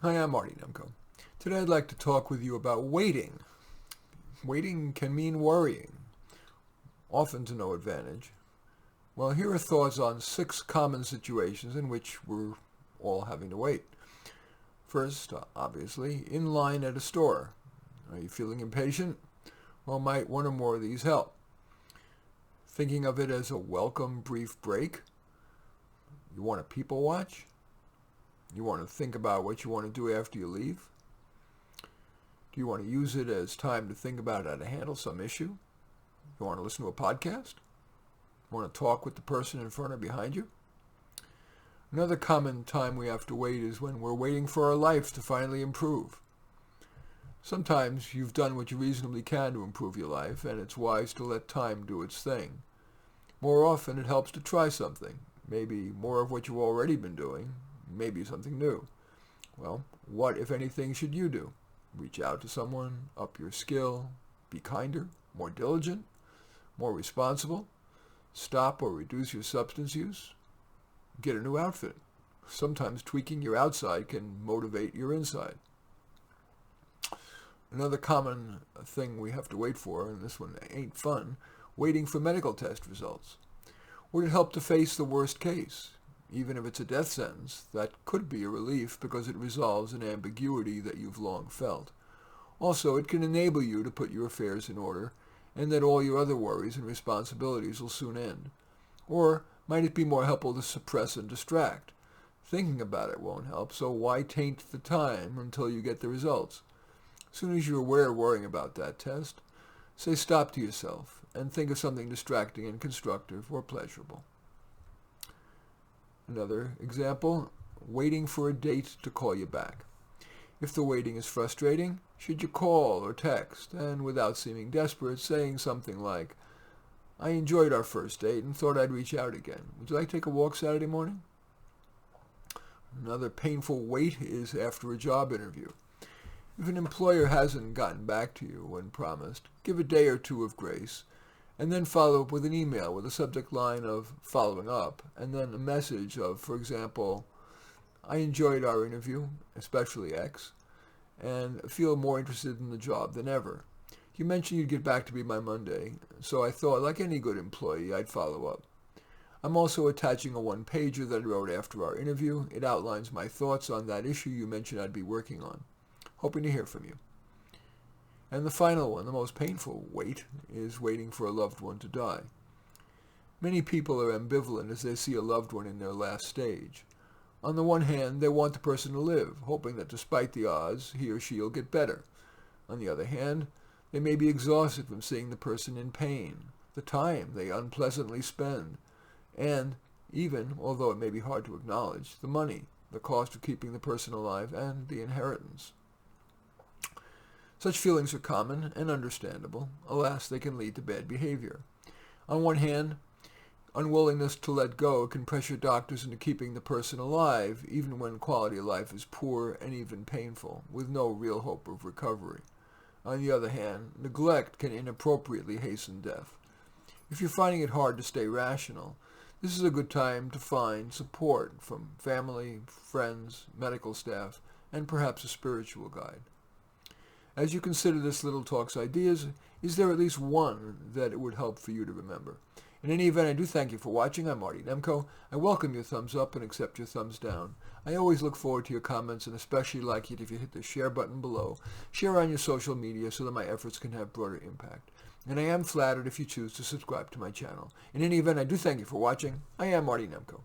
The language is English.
Hi, I'm Marty Nemko. Today I'd like to talk with you about waiting. Waiting can mean worrying, often to no advantage. Well, here are thoughts on 6 common situations in which we're all having to wait. First, obviously, in line at a store. Are you feeling impatient? Well, might one or more of these help? Thinking of it as a welcome brief break? You want to people watch? You want to think about what you want to do after you leave? Do you want to use it as time to think about how to handle some issue? You want to listen to a podcast? You want to talk with the person in front or behind you? Another common time we have to wait is when we're waiting for our life to finally improve. Sometimes you've done what you reasonably can to improve your life, and it's wise to let time do its thing. More often, it helps to try something, maybe more of what you've already been doing, maybe something new. Well, what, if anything, should you do? Reach out to someone, up your skill, be kinder, more diligent, more responsible, stop or reduce your substance use, get a new outfit. Sometimes tweaking your outside can motivate your inside. Another common thing we have to wait for, and this one ain't fun, waiting for medical test results. Would it help to face the worst case? Even if it's a death sentence, that could be a relief because it resolves an ambiguity that you've long felt. Also, it can enable you to put your affairs in order, and that all your other worries and responsibilities will soon end. Or might it be more helpful to suppress and distract? Thinking about it won't help, so why taint the time until you get the results? As soon as you're aware of worrying about that test, say stop to yourself and think of something distracting and constructive or pleasurable. Another example, waiting for a date to call you back. If the waiting is frustrating, should you call or text, and without seeming desperate, saying something like, I enjoyed our first date and thought I'd reach out again. Would you like to take a walk Saturday morning? Another painful wait is after a job interview. If an employer hasn't gotten back to you when promised, give a day or two of grace, and then follow up with an email with a subject line of following up, and then a message of, for example, I enjoyed our interview, especially X, and feel more interested in the job than ever. You mentioned you'd get back to me by Monday, so I thought, like any good employee, I'd follow up. I'm also attaching a one-pager that I wrote after our interview. It outlines my thoughts on that issue you mentioned I'd be working on. Hoping to hear from you. And the final one, the most painful wait, is waiting for a loved one to die. Many people are ambivalent as they see a loved one in their last stage. On the one hand, they want the person to live, hoping that despite the odds, he or she will get better. On the other hand, they may be exhausted from seeing the person in pain, the time they unpleasantly spend, and even, although it may be hard to acknowledge, the money, the cost of keeping the person alive, and the inheritance. Such feelings are common and understandable. Alas, they can lead to bad behavior. On one hand, unwillingness to let go can pressure doctors into keeping the person alive, even when quality of life is poor and even painful, with no real hope of recovery. On the other hand, neglect can inappropriately hasten death. If you're finding it hard to stay rational, this is a good time to find support from family, friends, medical staff, and perhaps a spiritual guide. As you consider this little talk's ideas, is there at least one that it would help for you to remember? In any event, I do thank you for watching. I'm Marty Nemko. I welcome your thumbs up and accept your thumbs down. I always look forward to your comments and especially like it if you hit the share button below. Share on your social media so that my efforts can have broader impact. And I am flattered if you choose to subscribe to my channel. In any event, I do thank you for watching. I am Marty Nemko.